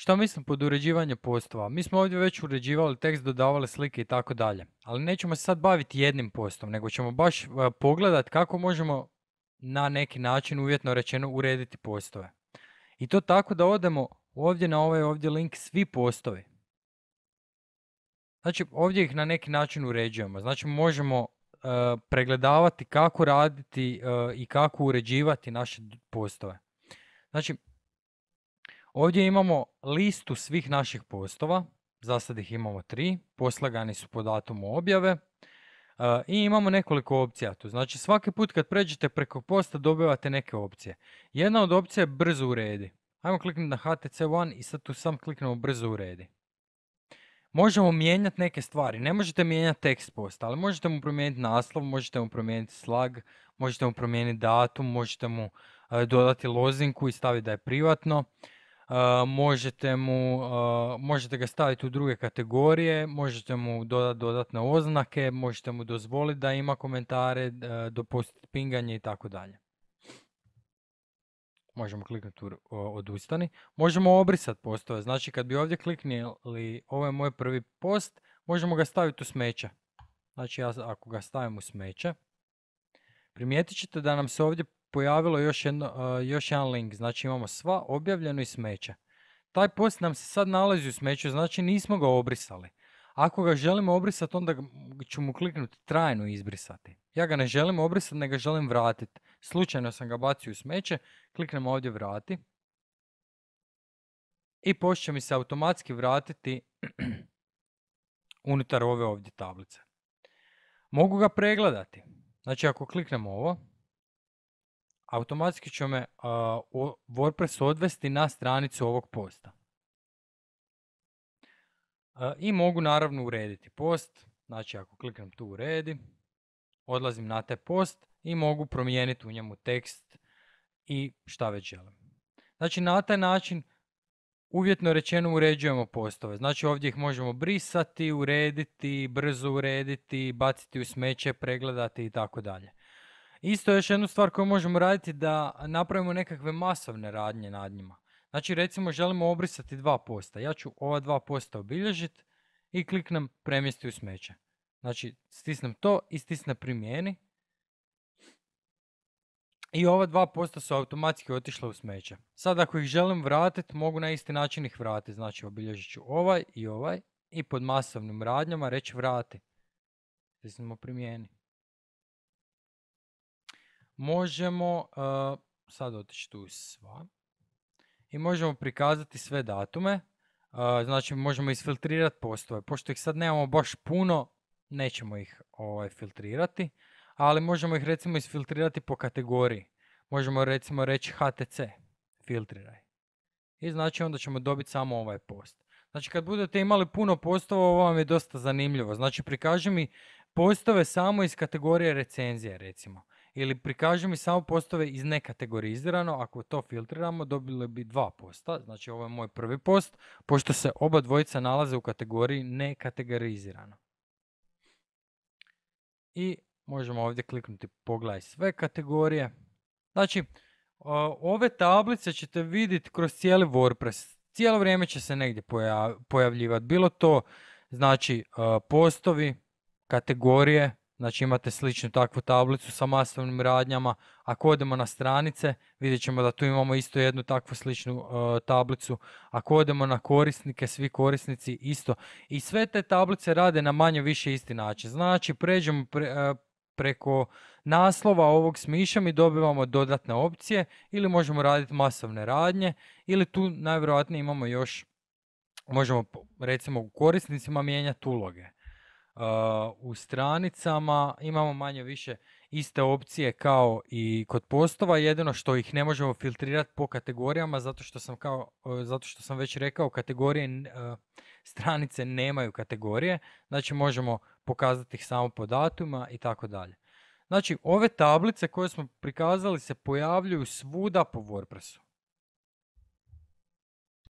Šta mislim pod uređivanje postova? Mi smo ovdje već uređivali tekst, dodavali slike i tako dalje. Ali nećemo se sad baviti jednim postom, nego ćemo baš pogledati kako možemo na neki način, uvjetno rečeno, urediti postove. I to tako da odemo ovdje na ovaj ovdje link svi postovi. Znači ovdje ih na neki način uređujemo. Znači možemo pregledavati kako raditi i kako uređivati naše postove. Znači ovdje imamo listu svih naših postova, za sad ih imamo 3, poslagani su po datumu objave i imamo nekoliko opcija tu. Znači svaki put kad pređete preko posta dobivate neke opcije. Jedna od opcija je brzo uredi. Ajmo kliknuti na HTC One i sad tu sam kliknemo brzo uredi. Možemo mijenjati neke stvari, ne možete mijenjati tekst posta, ali možete mu promijeniti naslov, možete mu promijeniti slag, možete mu promijeniti datum, možete mu dodati lozinku i staviti da je privatno. Možete ga staviti u druge kategorije, možete mu dodati dodatne oznake, možete mu dozvoliti da ima komentare, dopustiti pinganje i tako dalje. Možemo kliknuti odustani. Možemo obrisati postove. Znači kad bi ovdje kliknuli ovo je moj prvi post, možemo ga staviti u smeće. Znači ako ga stavim u smeće, primijetit ćete da nam se ovdje pojavilo još jedan link. Znači imamo sva objavljeno i smeće. Taj post nam se sad nalazi u smeću, znači nismo ga obrisali. Ako ga želimo obrisati, onda ću mu kliknuti trajno izbrisati. Ja ga ne želim obrisati, nego ga želim vratiti. Slučajno sam ga bacio u smeće, kliknemo ovdje vrati. I post će mi se automatski vratiti unutar ove ovdje tablice. Mogu ga pregledati. Znači ako kliknemo ovo, automatski će me WordPress odvesti na stranicu ovog posta. I mogu naravno urediti post. Znači ako kliknem tu uredi, odlazim na taj post i mogu promijeniti u njemu tekst i šta već želim. Znači na taj način uvjetno rečeno uređujemo postove. Znači ovdje ih možemo brisati, urediti, brzo urediti, baciti u smeće, pregledati i tako dalje. Isto još jednu stvar koju možemo raditi da napravimo nekakve masovne radnje nad njima. Znači recimo želimo obrisati 2 posta. Ja ću ova 2 posta obilježiti i kliknem premjesti u smeće. Znači stisnem to i stisnem primijeni. I ova 2 posta su automatski otišla u smeće. Sad ako ih želim vratiti, mogu na isti način ih vratiti. Znači obilježit ću ovaj i pod masovnim radnjama reći vrati. Stisnemo primijeni. Možemo sad otići tu sva. I možemo prikazati sve datume. Znači možemo isfiltrirati postove. Pošto ih sad nemamo baš puno, nećemo ih filtrirati. Ali možemo ih recimo isfiltrirati po kategoriji. Možemo recimo reći HTC, filtriraj. I znači onda ćemo dobiti samo ovaj post. Znači kad budete imali puno postova, ovo vam je dosta zanimljivo. Znači prikaži mi postove samo iz kategorije recenzije recimo. Ili prikaži mi samo postove iz nekategorizirano. Ako to filtriramo, dobili bi 2 posta. Znači ovo je moj prvi post, pošto se oba dvojica nalaze u kategoriji nekategorizirano. I možemo ovdje kliknuti pogledaj sve kategorije. Znači, ove tablice ćete vidjeti kroz cijeli WordPress. Cijelo vrijeme će se negdje pojavljivati. Bilo to, znači, postovi, kategorije. Znači imate sličnu takvu tablicu sa masovnim radnjama. Ako odemo na stranice, vidjet ćemo da tu imamo isto jednu takvu sličnu tablicu. Ako odemo na korisnike, svi korisnici isto. I sve te tablice rade na manje više isti način. Znači pređemo preko naslova ovog s mišem i dobivamo dodatne opcije. Ili možemo raditi masovne radnje. Ili tu najvjerojatnije imamo još, možemo recimo u korisnicima mijenjati uloge. U stranicama imamo manje više iste opcije kao i kod postova, jedino što ih ne možemo filtrirati po kategorijama zato što sam već rekao kategorije stranice nemaju kategorije, znači možemo pokazati ih samo po datumima i tako dalje. Znači ove tablice koje smo prikazali se pojavljuju svuda po WordPressu.